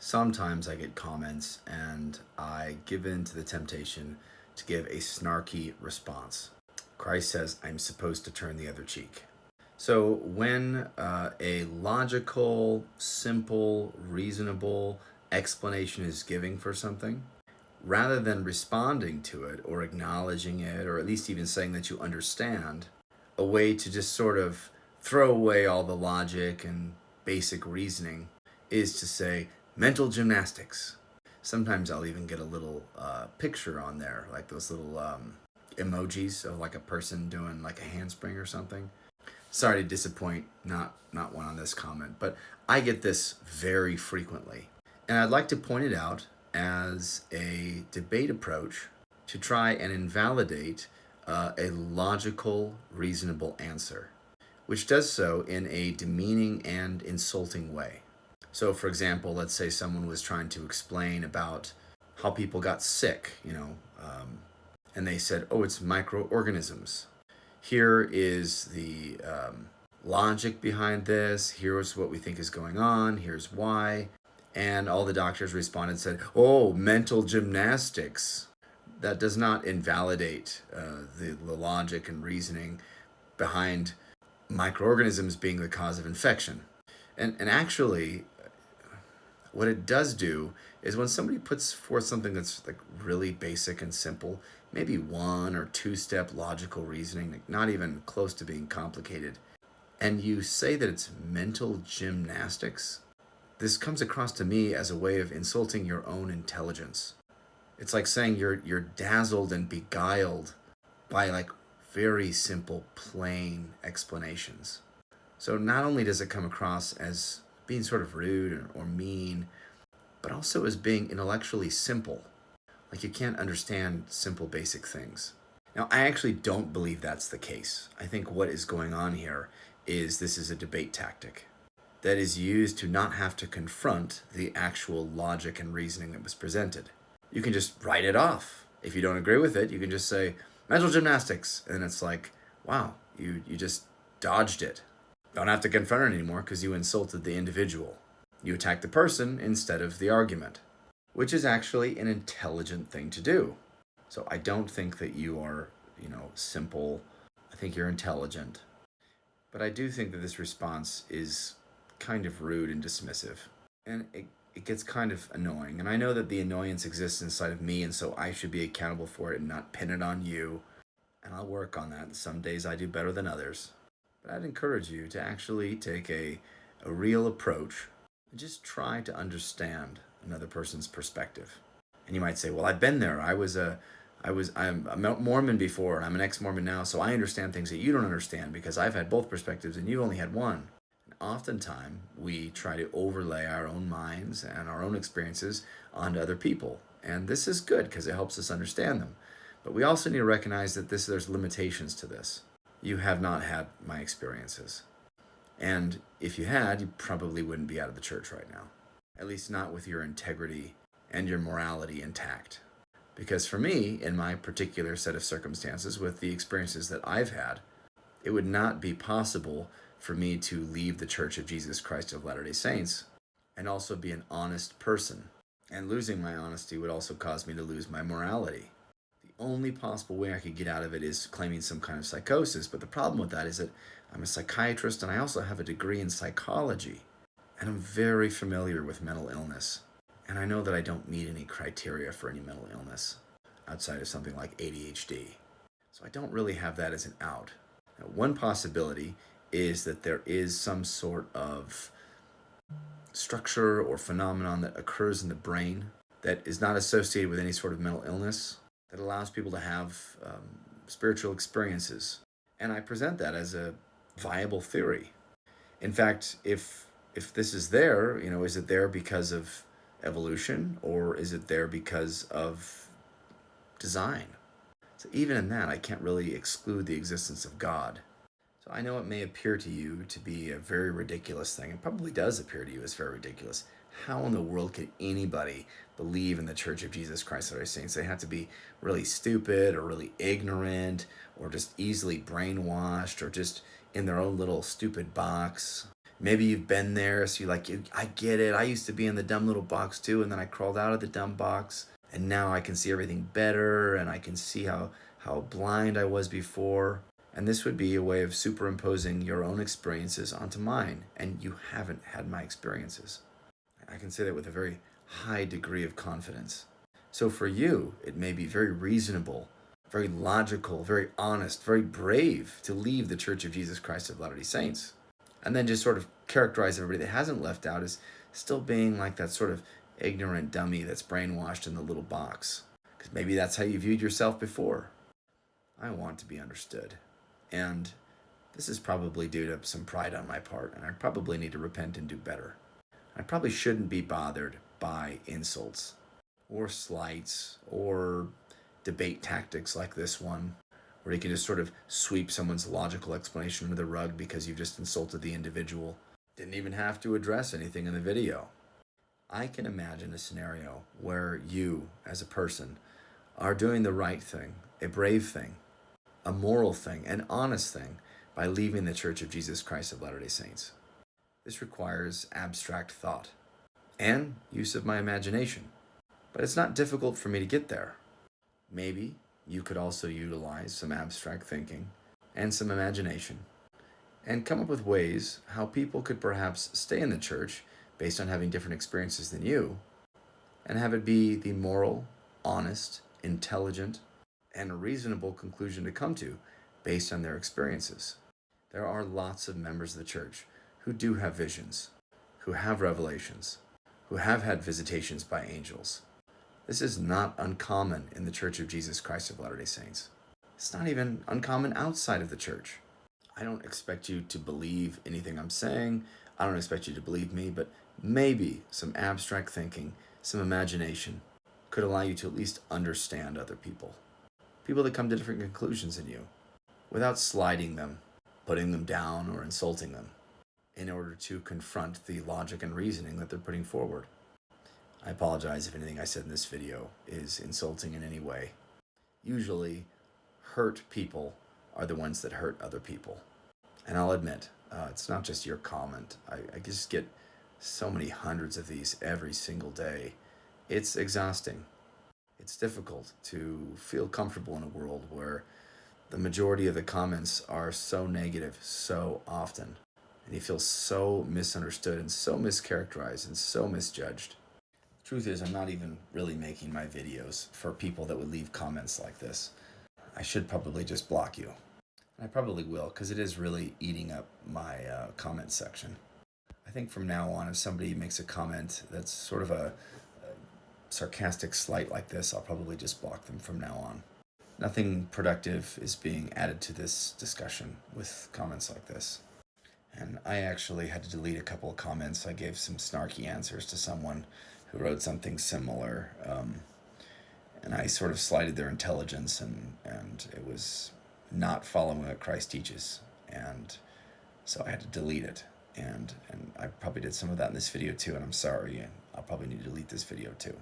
Sometimes I get comments and I give in to the temptation to give a snarky response. Christ says I'm supposed to turn the other cheek. So when a logical, simple, reasonable explanation is giving for something, rather than responding to it or acknowledging it or at least even saying that you understand, a way to just sort of throw away all the logic and basic reasoning is to say mental gymnastics. Sometimes I'll even get a little picture on there, like those little emojis of like a person doing like a handspring or something. Sorry to disappoint, not one on this comment, but I get this very frequently. And I'd like to point it out as a debate approach to try and invalidate a logical, reasonable answer, which does so in a demeaning and insulting way. So, for example, let's say someone was trying to explain about how people got sick, and they said, oh, it's microorganisms. Here is the logic behind this. Here's what we think is going on. Here's why. And all the doctors responded and said, oh, mental gymnastics. That does not invalidate the logic and reasoning behind microorganisms being the cause of infection. And actually, what it does do is when somebody puts forth something that's like really basic and simple, maybe one or two step logical reasoning, like not even close to being complicated, and you say that it's mental gymnastics, this comes across to me as a way of insulting your own intelligence. It's like saying you're dazzled and beguiled by like very simple, plain explanations. So not only does it come across as being sort of rude or mean, but also as being intellectually simple. Like you can't understand simple, basic things. Now, I actually don't believe that's the case. I think what is going on here is this is a debate tactic that is used to not have to confront the actual logic and reasoning that was presented. You can just write it off. If you don't agree with it, you can just say, mental gymnastics. And it's like, wow, you just dodged it. Don't have to confront it anymore because you insulted the individual. You attacked the person instead of the argument, which is actually an intelligent thing to do. So I don't think that you are, simple. I think you're intelligent. But I do think that this response is kind of rude and dismissive. And it gets kind of annoying. And I know that the annoyance exists inside of me, and so I should be accountable for it and not pin it on you. And I'll work on that. Some days I do better than others. But I'd encourage you to actually take a real approach and just try to understand another person's perspective. And you might say, well, I've been there. I'm a Mormon before, and I'm an ex-Mormon now, so I understand things that you don't understand because I've had both perspectives and you only had one. And oftentimes, we try to overlay our own minds and our own experiences onto other people. And this is good because it helps us understand them. But we also need to recognize that there's limitations to this. You have not had my experiences. And if you had, you probably wouldn't be out of the church right now. At least not with your integrity and your morality intact. Because for me, in my particular set of circumstances, with the experiences that I've had, it would not be possible for me to leave the Church of Jesus Christ of Latter-day Saints and also be an honest person. And losing my honesty would also cause me to lose my morality. The only possible way I could get out of it is claiming some kind of psychosis. But the problem with that is that I'm a psychiatrist and I also have a degree in psychology. And I'm very familiar with mental illness. And I know that I don't meet any criteria for any mental illness outside of something like ADHD. So I don't really have that as an out. Now, one possibility is that there is some sort of structure or phenomenon that occurs in the brain that is not associated with any sort of mental illness that allows people to have spiritual experiences. And I present that as a viable theory. In fact, if this is there, is it there because of evolution or is it there because of design? So even in that, I can't really exclude the existence of God. So I know it may appear to you to be a very ridiculous thing. It probably does appear to you as very ridiculous. How in the world could anybody believe in the Church of Jesus Christ of Latter-day Saints? They have to be really stupid or really ignorant or just easily brainwashed or just in their own little stupid box. Maybe you've been there, so I get it. I used to be in the dumb little box too, and then I crawled out of the dumb box, and now I can see everything better, and I can see how blind I was before. And this would be a way of superimposing your own experiences onto mine, and you haven't had my experiences. I can say that with a very high degree of confidence. So for you, it may be very reasonable, very logical, very honest, very brave to leave the Church of Jesus Christ of Latter-day Saints, and then just sort of characterize everybody that hasn't left out as still being like that sort of ignorant dummy that's brainwashed in the little box. Because maybe that's how you viewed yourself before. I want to be understood. And this is probably due to some pride on my part, and I probably need to repent and do better. I probably shouldn't be bothered by insults or slights or debate tactics like this one, where you can just sort of sweep someone's logical explanation under the rug because you've just insulted the individual. Didn't even have to address anything in the video. I can imagine a scenario where you, as a person, are doing the right thing, a brave thing, a moral thing, an honest thing, by leaving the Church of Jesus Christ of Latter-day Saints. This requires abstract thought and use of my imagination, but it's not difficult for me to get there. Maybe you could also utilize some abstract thinking and some imagination and come up with ways how people could perhaps stay in the church based on having different experiences than you, and have it be the moral, honest, intelligent, and reasonable conclusion to come to based on their experiences. There are lots of members of the church who do have visions, who have revelations, who have had visitations by angels. This is not uncommon in the Church of Jesus Christ of Latter-day Saints. It's not even uncommon outside of the church. I don't expect you to believe anything I'm saying. I don't expect you to believe me, but maybe some abstract thinking, some imagination could allow you to at least understand other people. People that come to different conclusions than you, without slighting them, putting them down, or insulting them, in order to confront the logic and reasoning that they're putting forward. I apologize if anything I said in this video is insulting in any way. Usually, hurt people are the ones that hurt other people. And I'll admit, it's not just your comment. I just get so many hundreds of these every single day. It's exhausting. It's difficult to feel comfortable in a world where the majority of the comments are so negative so often, and you feel so misunderstood and so mischaracterized and so misjudged. Truth is, I'm not even really making my videos for people that would leave comments like this. I should probably just block you. And I probably will, because it is really eating up my comment section. I think from now on, if somebody makes a comment that's sort of a sarcastic slight like this, I'll probably just block them from now on. Nothing productive is being added to this discussion with comments like this. And I actually had to delete a couple of comments. I gave some snarky answers to someone who wrote something similar, and I sort of slighted their intelligence, and it was not following what Christ teaches, and so I had to delete it. And I probably did some of that in this video too, and I'm sorry, and I'll probably need to delete this video too.